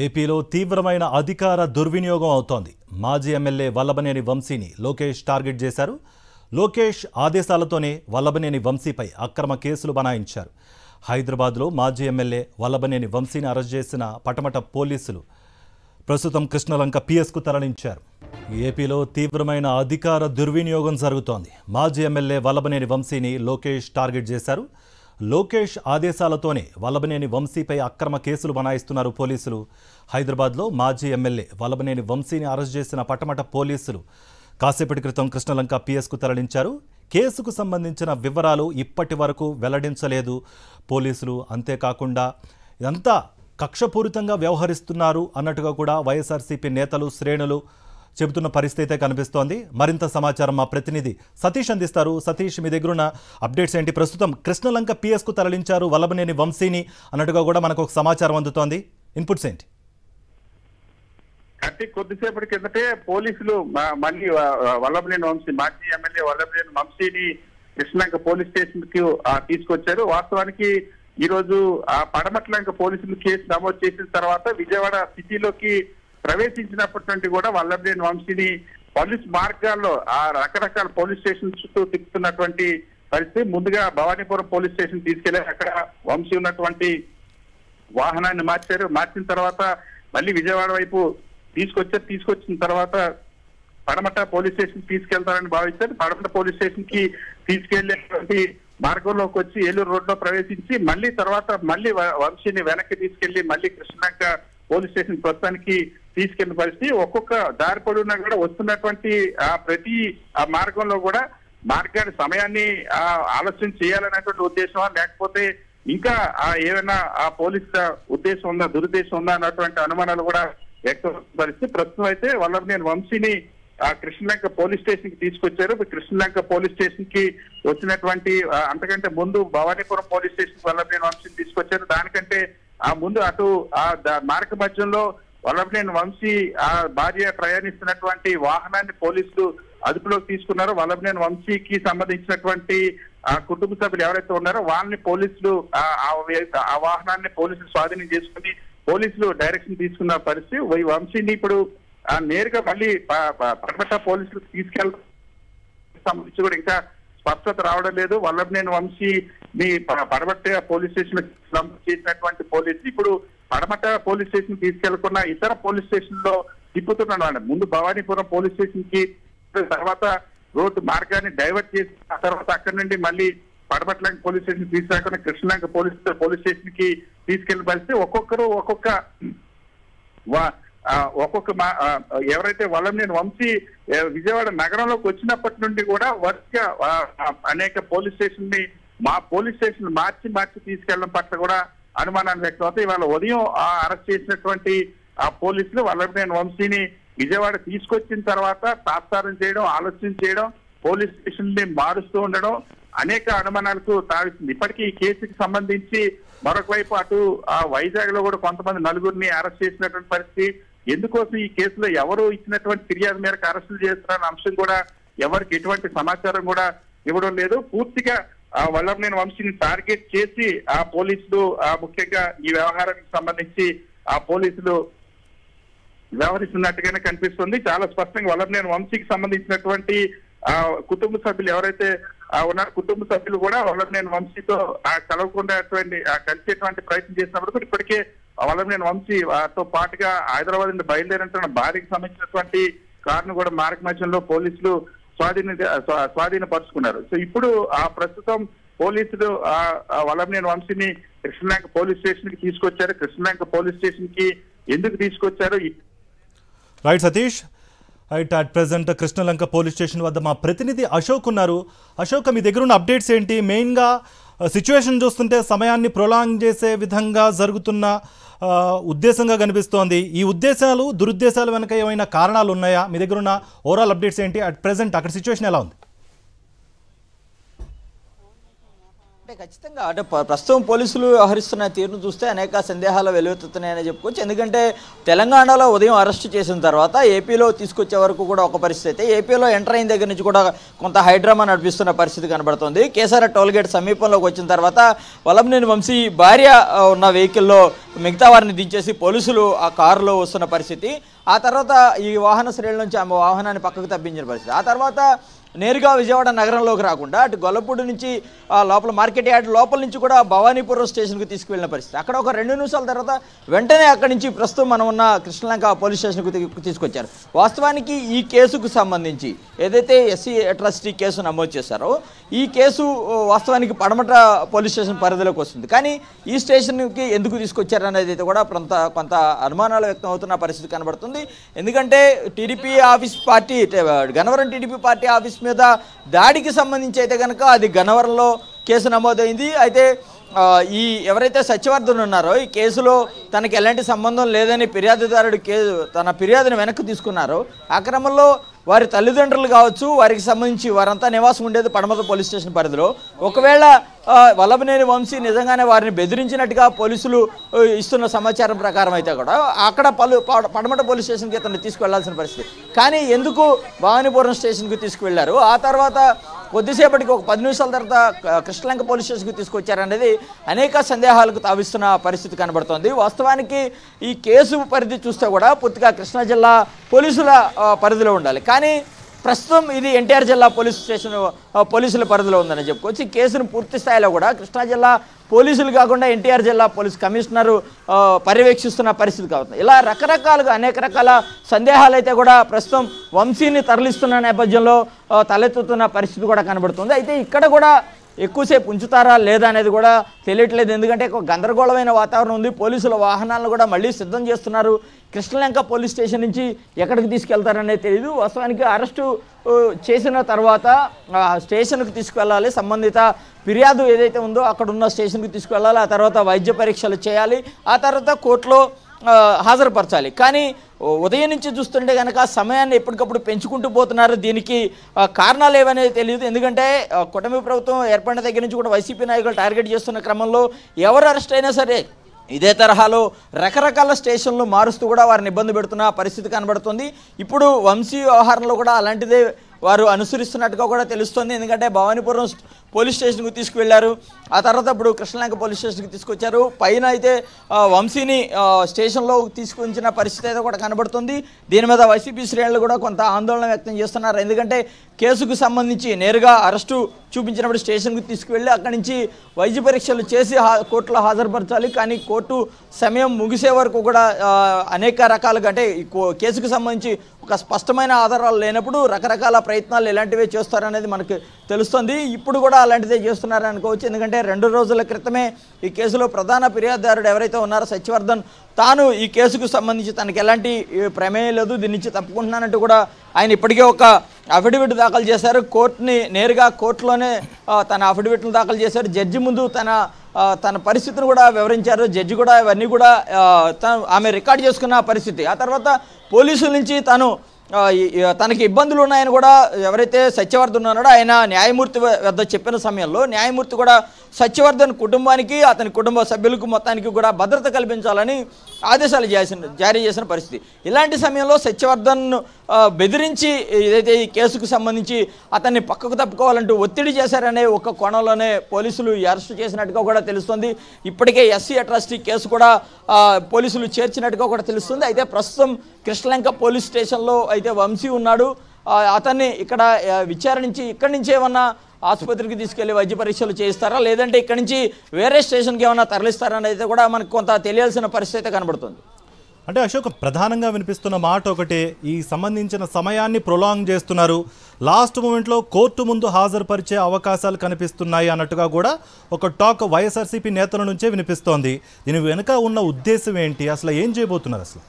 ఏపీలో తీవ్రమైన అధికార దుర్వినియోగం అవుతోంది. మాజీ ఎమ్మెల్యే వల్లభనేని వంశీని లోకేష్ టార్గెట్ చేశారు. లోకేష్ ఆదేశాలతోనే వల్లభనేని వంశీపై అక్రమ కేసులు బనాయించారు. హైదరాబాద్లో మాజీ ఎమ్మెల్యే వల్లభనేని వంశీని అరెస్ట్ చేసిన పటమట పోలీసులు ప్రస్తుతం కృష్ణలంక పిఎస్కు తరలించారు. ఏపీలో తీవ్రమైన అధికార దుర్వినియోగం జరుగుతోంది. మాజీ ఎమ్మెల్యే వల్లభనేని వంశీని లోకేష్ టార్గెట్ చేశారు. లోకేష్ ఆదేశాలతోనే వల్లభనేని వంశీపై అక్రమ కేసులు బనాయిస్తున్నారు పోలీసులు. హైదరాబాద్లో మాజీ ఎమ్మెల్యే వల్లభనేని వంశీని అరెస్ట్ చేసిన పటమట పోలీసులు కాసేపటి క్రితం కృష్ణలంక పిఎస్కు తరలించారు. కేసుకు సంబంధించిన వివరాలు ఇప్పటి వరకు వెల్లడించలేదు పోలీసులు. అంతేకాకుండా ఇదంతా కక్షపూరితంగా వ్యవహరిస్తున్నారు అన్నట్టుగా కూడా వైఎస్ఆర్సీపీ నేతలు శ్రేణులు చెబుతున్న పరిస్థితి కనిపిస్తోంది. మరింత సమాచారం మా ప్రతినిధి సతీష్ అందిస్తారు. సతీష్, మీ దగ్గరున్న అప్డేట్స్ ఏంటి? ప్రస్తుతం కృష్ణలంక పిఎస్కు తరలించారు వల్లభనేని వంశీని అన్నట్టుగా కూడా మనకు ఒక సమాచారం అందుతోంది. ఇన్పుట్స్ ఏంటి? అంటే కొద్దిసేపటి కిందటే పోలీసులు మళ్ళీ వల్లభనేని వంశీ మాజీ ఎమ్మెల్యే వల్లభనేని వంశీని కృష్ణలంక పోలీస్ స్టేషన్ కి తీసుకొచ్చారు. వాస్తవానికి ఈ రోజు పడమట్లంక పోలీసులు కేసు నమోదు చేసిన తర్వాత విజయవాడ సిటీలోకి ప్రవేశించినప్పటి నుండి కూడా వల్లభనేని వంశీని పోలీస్ మార్గాల్లో రకరకాల పోలీస్ స్టేషన్ చుట్టూ తిప్పుతున్నటువంటి పరిస్థితి. ముందుగా భవానీపురం పోలీస్ స్టేషన్ తీసుకెళ్లారు. అక్కడ వంశీ ఉన్నటువంటి వాహనాన్ని మార్చిన తర్వాత మళ్ళీ విజయవాడ వైపు తీసుకొచ్చిన తర్వాత పడమట పోలీస్ స్టేషన్ తీసుకెళ్తారని భావిస్తారు. పడమట పోలీస్ స్టేషన్ కి తీసుకెళ్లేటువంటి మార్గంలోకి వచ్చి ఏలూరు రోడ్ లో ప్రవేశించి మళ్ళీ వంశీని వెనక్కి తీసుకెళ్లి మళ్ళీ కృష్ణలంక పోలీస్ స్టేషన్ ప్రస్తుతానికి తీసుకెళ్లిన పరిస్థితి. ఒక్కొక్క దారి పొడవునా కూడా వస్తున్నటువంటి ప్రతి మార్గంలో కూడా మార్గాన్ని సమయాన్ని ఆలస్యం చేయాలనేటువంటి ఉద్దేశమా లేకపోతే ఇంకా ఏమైనా పోలీసుల ఉద్దేశం ఉందా, దురుద్దేశం ఉందా అన్నటువంటి అనుమానాలు కూడా వ్యక్తం పరిస్థితి. ప్రస్తుతం అయితే వల్లభనేని వంశీని కృష్ణలంక పోలీస్ స్టేషన్ కి తీసుకొచ్చారు. కృష్ణలంక పోలీస్ స్టేషన్ కి వచ్చినటువంటి అంతకంటే ముందు భవానీపురం పోలీస్ స్టేషన్ వల్లభనేని వంశీని తీసుకొచ్చారు. దానికంటే ముందు అటు మార్గ మధ్యంలో వల్లభనేని వంశీ భార్య ప్రయాణిస్తున్నటువంటి వాహనాన్ని పోలీసులు అదుపులోకి తీసుకున్నారు. వల్లభనేని వంశీకి సంబంధించినటువంటి కుటుంబ సభ్యులు ఎవరైతే ఉన్నారో వాళ్ళని పోలీసులు ఆ వాహనాన్ని పోలీసులు స్వాధీనం చేసుకుని పోలీసులు డైరెక్షన్ తీసుకున్న పరిస్థితి. వంశీని ఇప్పుడు నేరుగా మళ్ళీ పడమట పోలీసులకు తీసుకెళ్ళడం సంబంధించి కూడా ఇంకా స్పష్టత రావడం లేదు. వల్లభనేని వంశీని పడమట పోలీస్ స్టేషన్ చేసినటువంటి పోలీసులు ఇప్పుడు పడమట పోలీస్ స్టేషన్ తీసుకెళ్లకుండా ఇతర పోలీస్ స్టేషన్ లో తిప్పుతున్నాడు. ముందు భవానీపురం పోలీస్ స్టేషన్ కి తర్వాత రోడ్డు మార్గాన్ని డైవర్ట్ చేసి ఆ తర్వాత అక్కడి నుండి మళ్ళీ పడమట్లంక పోలీస్ స్టేషన్ తీసుకురాకుండా కృష్ణలంక పోలీస్ స్టేషన్ కి తీసుకెళ్లిన పరిస్థితి. ఒక్కొక్కరు ఒక్కొక్క ఎవరైతే వల్లభనేని వంశీ విజయవాడ నగరంలోకి వచ్చినప్పటి నుండి కూడా వరుసగా అనేక పోలీస్ స్టేషన్ మార్చి తీసుకెళ్లడం పట్ల కూడా అనుమానాలు వ్యక్తం అవుతాయి. ఇవాళ ఉదయం అరెస్ట్ చేసినటువంటి పోలీసులు వల్లభనేని వంశీని విజయవాడ తీసుకొచ్చిన తర్వాత తాత్సారం చేయడం, ఆలస్యం చేయడం, పోలీస్ స్టేషన్ ని మారుస్తూ ఉండడం అనేక అనుమానాలకు తావిస్తుంది. ఇప్పటికీ ఈ కేసుకి సంబంధించి మరొక వైపు అటు వైజాగ్ లో కూడా కొంతమంది నలుగురిని అరెస్ట్ చేసినటువంటి పరిస్థితి. ఎందుకోసం ఈ కేసులో ఎవరు ఇచ్చినటువంటి ఫిర్యాదు మేరకు అరెస్టులు చేస్తున్నారన్న అంశం కూడా ఎవరికి ఎటువంటి సమాచారం కూడా ఇవ్వడం లేదు. పూర్తిగా వల్లభనేని వంశీని టార్గెట్ చేసి పోలీసులు ముఖ్యంగా ఈ వ్యవహారానికి సంబంధించి పోలీసులు వ్యవహరిస్తున్నట్టుగానే కనిపిస్తుంది. చాలా స్పష్టంగా వల్లభనేని వంశీకి సంబంధించినటువంటి కుటుంబ సభ్యులు ఎవరైతే ఉన్నారో కుటుంబ సభ్యులు కూడా వల్లభనేని వంశీతో కలవకుండా కలిసేటువంటి ప్రయత్నం చేసినప్పుడు ఇప్పటికే వల్లభనేని వంశీ తో పాటుగా హైదరాబాద్ నుండి బయలుదేరిన భార్యకి సంబంధించినటువంటి కారును కూడా మార్గ మధ్యంలో పోలీసులు స్వాధీనపరుచుకున్నారు. సో ఇప్పుడు ప్రస్తుతం పోలీసులు వల్లభనేని వంశీని కృష్ణలంక పోలీస్ స్టేషన్ కి తీసుకొచ్చారు. కృష్ణలంక పోలీస్ స్టేషన్ కి ఎందుకు తీసుకొచ్చారు? Right Satish. Right, at present Krishnalanka police station వద్ద మా ప్రతినిధి అశోక్ ఉన్నారు. అశోక్, మీ దగ్గర ఉన్న అప్డేట్స్ ఏంటి? మెయిన్గా సిచ్యువేషన్ చూస్తుంటే సమయాన్ని ప్రొలాంగ్ చేసే విధంగా జరుగుతున్న ఉద్దేశంగా కనిపిస్తోంది. ఈ దురుద్దేశాలు వెనక ఏమైనా కారణాలు ఉన్నాయా? మీ దగ్గర ఉన్న ఓవరాల్ అప్డేట్స్ ఏంటి? అట్ ప్రెసెంట్ అక్కడ సిచ్యువేషన్ ఎలా ఉంది? అంటే ఖచ్చితంగా అంటే ప్రస్తుతం పోలీసులు వ్యవహరిస్తున్న తీరును చూస్తే అనేక సందేహాలు వెలువెత్తుతున్నాయని చెప్పుకోవచ్చు. ఎందుకంటే తెలంగాణలో ఉదయం అరెస్టు చేసిన తర్వాత ఏపీలో తీసుకొచ్చే వరకు కూడా ఒక పరిస్థితి, ఏపీలో ఎంటర్ అయిన దగ్గర నుంచి కూడా కొంత హైడ్రామా నడిపిస్తున్న పరిస్థితి కనబడుతుంది. కేసర టోల్గేట్ సమీపంలోకి వచ్చిన తర్వాత వల్లభనేని వంశీ భార్య ఉన్న వెహికల్లో మిగతా వారిని దించేసి పోలీసులు ఆ కారులో వస్తున్న పరిస్థితి. ఆ తర్వాత ఈ వాహన శ్రేణుల నుంచి ఆమె వాహనాన్ని పక్కకు తప్పించిన పరిస్థితి. ఆ తర్వాత నేరుగా విజయవాడ నగరంలోకి రాకుండా అటు గొల్లపూడి నుంచి లోపల మార్కెట్ యార్డ్ లోపల నుంచి కూడా భవానీపురం స్టేషన్కి తీసుకువెళ్ళిన పరిస్థితి. అక్కడ ఒక 2 నిమిషాల తర్వాత వెంటనే అక్కడి నుంచి ప్రస్తుతం మనం ఉన్న కృష్ణలంక పోలీస్ స్టేషన్కు తీసుకొచ్చారు. వాస్తవానికి ఈ కేసుకు సంబంధించి ఏదైతే ఎస్సీ అట్రాసిటీ కేసు నమోదు చేశారో ఈ కేసు వాస్తవానికి పడమట పోలీస్ స్టేషన్ పరిధిలోకి వస్తుంది. కానీ ఈ స్టేషన్కి ఎందుకు తీసుకొచ్చారు అనేది అయితే కూడా కొంత అనుమానాలు వ్యక్తం అవుతున్న పరిస్థితి కనబడుతుంది. ఎందుకంటే TDP office party Gannavaram TDP party office మీద దాడికి సంబంధించి అయితే కనుక అది గన్నవరంలో కేసు నమోదైంది. అయితే ఈ ఎవరైతే సత్యవర్ధన్ ఉన్నారో ఈ కేసులో తనకి ఎలాంటి సంబంధం లేదని ఫిర్యాదుదారుడు తన ఫిర్యాదును వెనక్కి తీసుకున్నారో ఆ క్రమంలో వారి తల్లిదండ్రులు కావచ్చు, వారికి సంబంధించి వారంతా నివాసం ఉండేది పడమట పోలీస్ స్టేషన్ పరిధిలో. ఒకవేళ వల్లభనేని వంశీ నిజంగానే వారిని బెదిరించినట్టుగా పోలీసులు ఇస్తున్న సమాచారం ప్రకారం అయితే కూడా అక్కడ పడమట పోలీస్ స్టేషన్కి అతన్ని తీసుకువెళ్లాల్సిన పరిస్థితి. కానీ ఎందుకు భవానీపురం స్టేషన్కి తీసుకువెళ్లారు, ఆ తర్వాత కొద్దిసేపటికి ఒక 10 నిమిషాల తర్వాత కృష్ణలంక పోలీస్ స్టేషన్కి తీసుకొచ్చారనేది అనేక సందేహాలకు తావిస్తున్న పరిస్థితి కనబడుతోంది. వాస్తవానికి ఈ కేసు పరిధి చూస్తే కూడా పూర్తిగా కృష్ణా జిల్లా పోలీసుల పరిధిలో ఉండాలి. కానీ ప్రస్తుతం ఇది ఎన్టీఆర్ జిల్లా పోలీస్ స్టేషన్ పోలీసుల పరిధిలో ఉందని చెప్పుకోవచ్చు. ఈ కేసును పూర్తి స్థాయిలో కూడా కృష్ణా జిల్లా పోలీసులు కాకుండా ఎన్టీఆర్ జిల్లా పోలీస్ కమిషనరు పర్యవేక్షిస్తున్న పరిస్థితి కావుతుంది. ఇలా రకరకాలుగా అనేక రకాల సందేహాలు అయితే కూడా ప్రస్తుతం వంశీని తరలిస్తున్న నేపథ్యంలో తలెత్తుతున్న పరిస్థితి కూడా కనబడుతుంది. అయితే ఇక్కడ కూడా ఎక్కువసేపు ఉంచుతారా లేదా అనేది కూడా తెలియట్లేదు. ఎందుకంటే ఒక గందరగోళమైన వాతావరణం ఉంది. పోలీసుల వాహనాలను కూడా మళ్ళీ సిద్ధం చేస్తున్నారు. కృష్ణలంక పోలీస్ స్టేషన్ నుంచి ఎక్కడికి తీసుకెళ్తారనేది తెలియదు. వాస్తవానికి అరెస్టు చేసిన తర్వాత స్టేషన్కి తీసుకువెళ్ళాలి, సంబంధిత ఫిర్యాదు ఏదైతే ఉందో అక్కడ ఉన్న స్టేషన్కి తీసుకువెళ్ళాలి, ఆ తర్వాత వైద్య పరీక్షలు చేయాలి, ఆ తర్వాత కోర్టులో హాజరుపరచాలి. కానీ ఉదయం నుంచి చూస్తుంటే కనుక సమయాన్ని ఎప్పటికప్పుడు పెంచుకుంటూ పోతున్నారు. దీనికి కారణాలు ఏవనేది తెలియదు. ఎందుకంటే కూటమి ప్రభుత్వం ఏర్పడిన దగ్గర నుంచి కూడా వైసీపీ నాయకులు టార్గెట్ చేస్తున్న క్రమంలో ఎవరు అరెస్ట్ అయినా సరే ఇదే తరహాలో రకరకాల స్టేషన్లు మారుస్తూ కూడా వారిని ఇబ్బంది పెడుతున్న పరిస్థితి కనబడుతుంది. ఇప్పుడు వంశీ వ్యవహారంలో కూడా అలాంటిదే వారు అనుసరిస్తున్నట్టుగా కూడా తెలుస్తుంది. ఎందుకంటే భవానీపురం పోలీస్ స్టేషన్కి తీసుకువెళ్లారు, ఆ తర్వాత ఇప్పుడు కృష్ణలంక పోలీస్ స్టేషన్కి తీసుకొచ్చారు. పైన అయితే వంశీని స్టేషన్లో తీసుకొచ్చిన పరిస్థితి అయితే కూడా కనబడుతుంది. దీని మీద వైసీపీ శ్రేణులు కూడా కొంత ఆందోళన వ్యక్తం చేస్తున్నారు. ఎందుకంటే కేసుకు సంబంధించి నేరుగా అరెస్టు చూపించినప్పుడు స్టేషన్కి తీసుకువెళ్ళి అక్కడి నుంచి వైద్య పరీక్షలు చేసి కోర్టులో హాజరుపరచాలి. కానీ కోర్టు సమయం ముగిసే వరకు కూడా అనేక రకాలుగా అంటే కేసుకు సంబంధించి ఒక స్పష్టమైన ఆధారాలు లేనప్పుడు రకరకాల ప్రయత్నాలు ఎలాంటివే చేస్తారనేది మనకు తెలుస్తుంది. ఇప్పుడు కూడా అలాంటిదే చేస్తున్నారని అనుకోవచ్చు. ఎందుకంటే 2 రోజుల క్రితమే ఈ కేసులో ప్రధాన ఫిర్యాదుదారుడు ఎవరైతే ఉన్నారో సత్యవర్ధన్ తాను ఈ కేసుకు సంబంధించి తనకు ఎలాంటి ప్రమేయం లేదు, దీని నుంచి తప్పుకుంటున్నానంటూ కూడా ఆయన ఇప్పటికే ఒక అఫిడవిట్ దాఖలు చేశారు. నేరుగా కోర్టులోనే తన అఫిడవిట్ను దాఖలు చేశారు. జడ్జి ముందు తన పరిస్థితిని కూడా వివరించారు. జడ్జి కూడా ఇవన్నీ కూడా ఆమె రికార్డ్ చేసుకున్న పరిస్థితి. ఆ తర్వాత పోలీసుల నుంచి తనకి ఇబ్బందులు ఉన్నాయని కూడా ఎవరైతే సత్యవర్ధన్ ఉన్నాడో ఆయన న్యాయమూర్తి వద్ద చెప్పిన సమయంలో న్యాయమూర్తి కూడా సత్యవర్ధన్ కుటుంబానికి అతని కుటుంబ సభ్యులకు మొత్తానికి కూడా భద్రత కల్పించాలని ఆదేశాలు జారీ చేసిన పరిస్థితి. ఇలాంటి సమయంలో సత్యవర్ధన్ బెదిరించి ఏదైతే ఈ కేసుకు సంబంధించి అతన్ని పక్కకు తప్పుకోవాలంటూ ఒత్తిడి చేశారనే ఒక కోణంలోనే పోలీసులు అరెస్టు చేసినట్టుగా కూడా తెలుస్తుంది. ఇప్పటికే ఎస్సీ అట్రాసిటీ కేసు కూడా పోలీసులు చేర్చినట్టుగా కూడా తెలుస్తుంది. అయితే ప్రస్తుతం కృష్ణలంక పోలీస్ స్టేషన్లో అయితే వంశీ ఉన్నాడు. అతన్ని ఇక్కడ విచారించి ఇక్కడి నుంచి ఏమన్నా ఆసుపత్రికి తీసుకెళ్లి వైద్య పరీక్షలు చేయిస్తారా లేదంటే ఇక్కడి నుంచి వేరే స్టేషన్కి ఏమన్నా తరలిస్తారా అనేది కూడా మనకు కొంత తెలియాల్సిన పరిస్థితి కనబడుతుంది. అంటే అశోక్, ప్రధానంగా వినిపిస్తున్న మాట ఒకటే, ఈ సంబంధించిన సమయాన్ని ప్రొలాంగ్ చేస్తున్నారు, లాస్ట్ మూమెంట్లో కోర్టు ముందు హాజరుపరిచే అవకాశాలు కనిపిస్తున్నాయి అన్నట్టుగా కూడా ఒక టాక్ వైఎస్ఆర్సీపీ నేతల నుంచే వినిపిస్తోంది. దీని వెనుక ఉన్న ఉద్దేశం ఏంటి, అసలు ఏం చేయబోతున్నారు అసలు?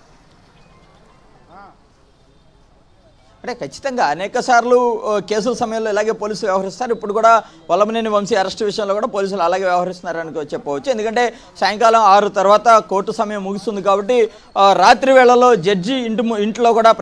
అంటే ఖచ్చితంగా అనేక సార్లు కేసుల సమయంలో ఇలాగే పోలీసులు వ్యవహరిస్తారు. ఇప్పుడు కూడా వల్లభనేని వంశీ అరెస్ట్ విషయంలో కూడా పోలీసులు అలాగే వ్యవహరిస్తున్నారని చెప్పవచ్చు. ఎందుకంటే సాయంకాలం 6 తర్వాత కోర్టు సమయం ముగుస్తుంది కాబట్టి రాత్రి వేళల్లో జడ్జి ఇంట్లో కూడా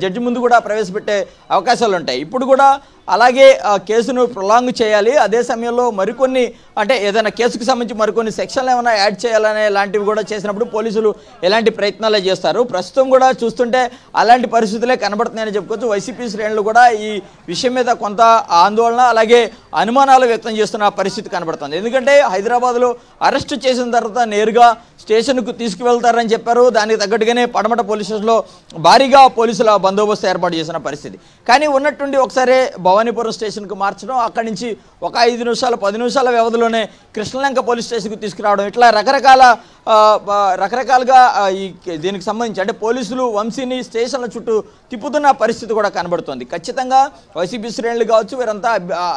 జడ్జి ముందు కూడా ప్రవేశపెట్టే అవకాశాలు ఉంటాయి. ఇప్పుడు కూడా అలాగే కేసును ప్రొలాంగ్ చేయాలి, అదే సమయంలో మరికొన్ని అంటే ఏదైనా కేసుకు సంబంధించి మరికొన్ని సెక్షన్లు ఏమైనా యాడ్ చేయాలనే లాంటివి కూడా చేసినప్పుడు పోలీసులు ఎలాంటి ప్రయత్నాలే చేస్తారు. ప్రస్తుతం కూడా చూస్తుంటే అలాంటి పరిస్థితులే కనబడుతున్నాయని చెప్పుకోవచ్చు. వైసీపీ శ్రేణులు కూడా ఈ విషయం మీద కొంత ఆందోళన అలాగే అనుమానాలు వ్యక్తం చేస్తున్న పరిస్థితి కనబడుతుంది. ఎందుకంటే హైదరాబాద్లో అరెస్టు చేసిన తర్వాత నేరుగా స్టేషన్కు తీసుకువెళ్తారని చెప్పారు. దానికి తగ్గట్టుగానే పడమట పోలీస్ స్టేషన్లో భారీగా పోలీసుల బందోబస్తు ఏర్పాటు చేసిన పరిస్థితి. కానీ ఉన్నట్టుండి ఒకసారి భవానీపురం స్టేషన్కు మార్చడం, అక్కడి నుంచి ఒక 5 నిమిషాలు 10 నిమిషాల వ్యవధిలోనే కృష్ణలంక పోలీస్ స్టేషన్కు తీసుకురావడం, ఇట్లా రకరకాలుగా దీనికి సంబంధించి అంటే పోలీసులు వంశీని స్టేషన్ల చుట్టూ తిప్పుతున్న పరిస్థితి కూడా కనబడుతుంది. ఖచ్చితంగా వైసీపీ శ్రేణులు కావచ్చు వీరంతా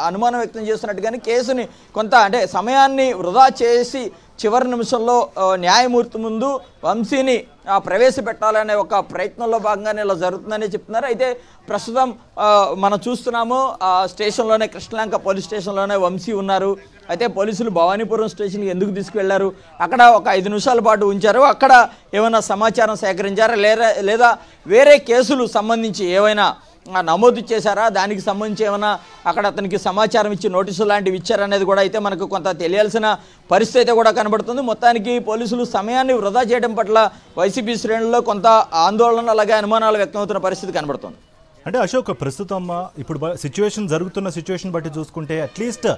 అనుమానం వ్యక్తం చేస్తున్నట్టుగానే కేసుని కొంత అంటే సమయాన్ని వృధా చేసి చివరి నిమిషంలో న్యాయమూర్తి ముందు వంశీని ప్రవేశపెట్టాలనే ఒక ప్రయత్నంలో భాగంగానే ఇలా జరుగుతుందని చెప్తున్నారు. అయితే ప్రస్తుతం మనం చూస్తున్నాము స్టేషన్లోనే కృష్ణలంక పోలీస్ స్టేషన్లోనే వంశీ ఉన్నారు. అయితే పోలీసులు భవానీపురం స్టేషన్కి ఎందుకు తీసుకువెళ్లారు, అక్కడ ఒక 5 నిమిషాల పాటు ఉంచారు, అక్కడ ఏమైనా సమాచారం సేకరించారా లేదా వేరే కేసులు సంబంధించి ఏవైనా నమోదు చేశారా, దానికి సంబంధించి ఏమైనా అక్కడ అతనికి సమాచారం ఇచ్చి నోటీసు లాంటివి ఇచ్చారనేది కూడా అయితే మనకు కొంత తెలియాల్సిన పరిస్థితి అయితే కూడా కనబడుతుంది. మొత్తానికి పోలీసులు సమయాన్ని వృధా చేయడం పట్ల వైసీపీ శ్రేణుల్లో కొంత ఆందోళన అలాగే అనుమానాలు వ్యక్తమవుతున్న పరిస్థితి కనబడుతుంది. అంటే అశోక్, ప్రస్తుతం ఇప్పుడు జరుగుతున్న సిచ్యువేషన్ బట్టి చూసుకుంటే అట్లీస్ట్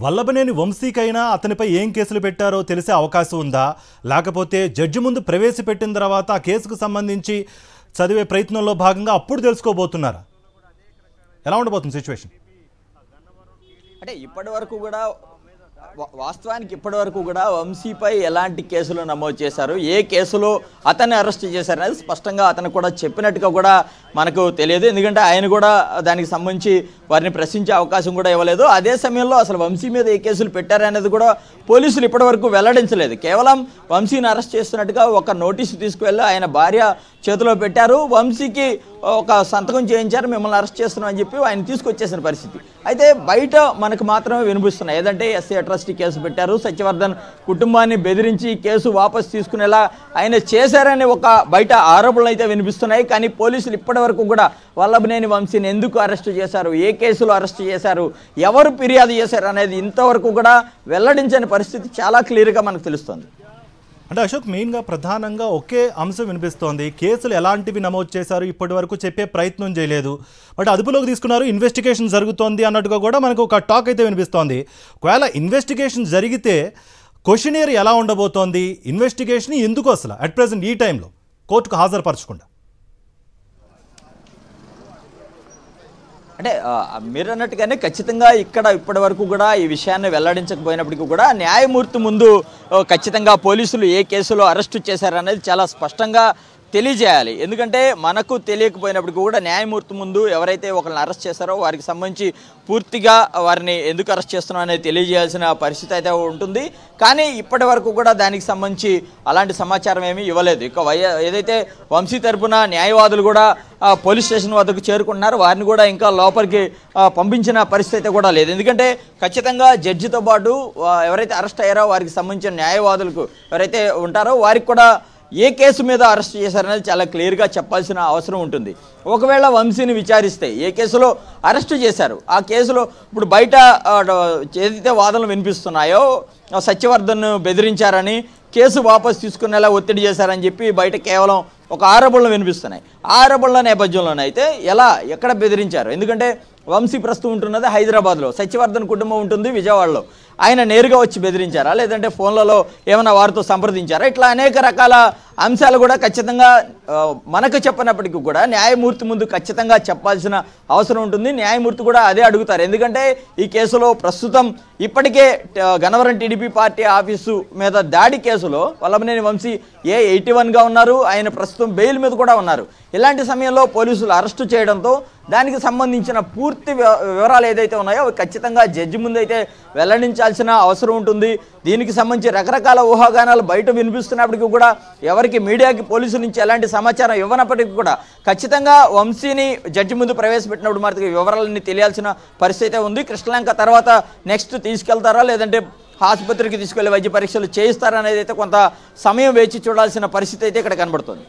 వల్లభనేని వంశీకైనా అతనిపై ఏం కేసులు పెట్టారో తెలిసే అవకాశం ఉందా, లేకపోతే జడ్జి ముందు ప్రవేశపెట్టిన తర్వాత ఆ కేసుకు సంబంధించి చదివే ప్రయత్నంలో భాగంగా అప్పుడు తెలుసుకోబోతున్నారా? ఎలా ఉండబోతుంది సిచ్యువేషన్? అంటే వాస్తవానికి ఇప్పటి వరకు కూడా వంశీపై ఎలాంటి కేసులు నమోదు చేశారు, ఏ కేసులో అతన్ని అరెస్ట్ చేశారు అనేది స్పష్టంగా అతను కూడా చెప్పినట్టుగా కూడా మనకు తెలియదు. ఎందుకంటే ఆయన కూడా దానికి సంబంధించి వారిని ప్రశ్నించే అవకాశం కూడా ఇవ్వలేదు. అదే సమయంలో అసలు వంశీ మీద ఏ కేసులు పెట్టారనేది కూడా పోలీసులు ఇప్పటి వరకు వెల్లడించలేదు. కేవలం వంశీని అరెస్ట్ చేస్తున్నట్టుగా ఒక నోటీసు తీసుకువెళ్ళి ఆయన భార్య చేతిలో పెట్టారు, వంశీకి ఒక సంతకం చేయించారు, మిమ్మల్ని అరెస్ట్ చేస్తున్నాం అని చెప్పి ఆయన తీసుకొచ్చేసిన పరిస్థితి. అయితే బయట మనకు మాత్రమే వినిపిస్తున్నాయి. ఏదంటే ఎస్సీ అట్రాసిటీ కేసు పెట్టారు, సత్యవర్ధన్ కుటుంబాన్ని బెదిరించి కేసు వాపసు తీసుకునేలా ఆయన చేశారని ఒక బయట ఆరోపణలు అయితే వినిపిస్తున్నాయి. కానీ పోలీసులు ఇప్పటి వరకు కూడా వల్లభనేని వంశీని ఎందుకు అరెస్టు చేశారు, ఏ కేసులో అరెస్టు చేశారు, ఎవరు ఫిర్యాదు చేశారు అనేది ఇంతవరకు కూడా వెల్లడించని పరిస్థితి చాలా క్లియర్గా మనకు తెలుస్తుంది. అంటే అశోక్, మెయిన్గా ప్రధానంగా ఒకే అంశం వినిపిస్తోంది, కేసులు ఎలాంటివి నమోదు చేశారు ఇప్పటి వరకు చెప్పే ప్రయత్నం చేయలేదు, బట్ అదుపులోకి తీసుకున్నారు, ఇన్వెస్టిగేషన్ జరుగుతోంది అన్నట్టుగా కూడా మనకు ఒక టాక్ అయితే వినిపిస్తోంది. ఒకవేళ ఇన్వెస్టిగేషన్ జరిగితే క్వశ్చనియర్ ఎలా ఉండబోతోంది, ఇన్వెస్టిగేషన్ ఎందుకు అసలు అట్ ప్రెజెంట్ ఈ టైంలో కోర్టుకు హాజరుపరచకుండా? అంటే మీరు అన్నట్టుగానే ఖచ్చితంగా ఇప్పటి వరకు కూడా ఈ విషయాన్ని వెల్లడించకపోయినప్పటికీ కూడా న్యాయమూర్తి ముందు ఖచ్చితంగా పోలీసులు ఏ కేసులో అరెస్టు చేశారనేది చాలా స్పష్టంగా తెలియజేయాలి. ఎందుకంటే మనకు తెలియకపోయినప్పటికీ కూడా న్యాయమూర్తి ముందు ఎవరైతే ఒకరిని అరెస్ట్ చేశారో వారికి సంబంధించి పూర్తిగా వారిని ఎందుకు అరెస్ట్ చేస్తున్నాం అనేది తెలియజేయాల్సిన పరిస్థితి అయితే ఉంటుంది. కానీ ఇప్పటి వరకు కూడా దానికి సంబంధించి అలాంటి సమాచారం ఏమీ ఇవ్వలేదు. ఇక ఏదైతే వంశీ తరపున న్యాయవాదులు కూడా పోలీస్ స్టేషన్ వద్దకు చేరుకుంటున్నారు, వారిని కూడా ఇంకా లోపలికి పంపించిన పరిస్థితి అయితే కూడా లేదు. ఎందుకంటే ఖచ్చితంగా జడ్జితో పాటు ఎవరైతే అరెస్ట్ అయ్యారో వారికి సంబంధించిన న్యాయవాదులకు ఎవరైతే ఉంటారో వారికి కూడా ఏ కేసు మీద అరెస్ట్ చేశారనేది చాలా క్లియర్గా చెప్పాల్సిన అవసరం ఉంటుంది. ఒకవేళ వంశీని విచారిస్తే ఏ కేసులో అరెస్టు చేశారు, ఆ కేసులో ఇప్పుడు బయట ఏదైతే వాదనలు వినిపిస్తున్నాయో సత్యవర్ధన్ బెదిరించారని కేసు వాపసు తీసుకునేలా ఒత్తిడి చేశారని చెప్పి బయట కేవలం ఒక ఆరోపణలు వినిపిస్తున్నాయి. ఆరోపణల నేపథ్యంలోనే అయితే ఎక్కడ బెదిరించారు, ఎందుకంటే వంశీ ప్రస్తుతం ఉంటున్నది హైదరాబాద్లో, సత్యవర్ధన్ కుటుంబం ఉంటుంది విజయవాడలో, ఆయన నేరుగా వచ్చి బెదిరించారా లేదంటే ఫోన్లలో ఏమైనా వారితో సంప్రదించారా, ఇట్లా అనేక రకాల అంశాలు కూడా ఖచ్చితంగా మనకు చెప్పనప్పటికీ కూడా న్యాయమూర్తి ముందు ఖచ్చితంగా చెప్పాల్సిన అవసరం ఉంటుంది. న్యాయమూర్తి కూడా అదే అడుగుతారు. ఎందుకంటే ఈ కేసులో ప్రస్తుతం ఇప్పటికే గన్నవరం టీడీపీ పార్టీ ఆఫీసు మీద దాడి కేసులో వల్లభనేని వంశీ A81గా ఉన్నారు, ఆయన ప్రస్తుతం బెయిల్ మీద కూడా ఉన్నారు. ఇలాంటి సమయంలో పోలీసులు అరెస్టు చేయడంతో దానికి సంబంధించిన పూర్తి వివరాలు ఏదైతే ఉన్నాయో అవి ఖచ్చితంగా జడ్జి ముందు అయితే వెల్లడించాల్సిన అవసరం ఉంటుంది. దీనికి సంబంధించి రకరకాల ఊహాగానాలు బయట వినిపిస్తున్నప్పటికీ కూడా ఎవరికి మీడియాకి పోలీసుల నుంచి ఎలాంటి సమాచారం ఇవ్వనప్పటికీ కూడా ఖచ్చితంగా వంశీని జడ్జి ముందు ప్రవేశపెట్టినప్పుడు మాత్రం వివరాలన్నీ తెలియాల్సిన పరిస్థితి ఉంది. కృష్ణలంక తర్వాత నెక్స్ట్ తీసుకెళ్తారా లేదంటే ఆసుపత్రికి తీసుకెళ్లి వైద్య పరీక్షలు చేయిస్తారా అనేది అయితే కొంత సమయం వేచి చూడాల్సిన పరిస్థితి అయితే ఇక్కడ కనబడుతుంది.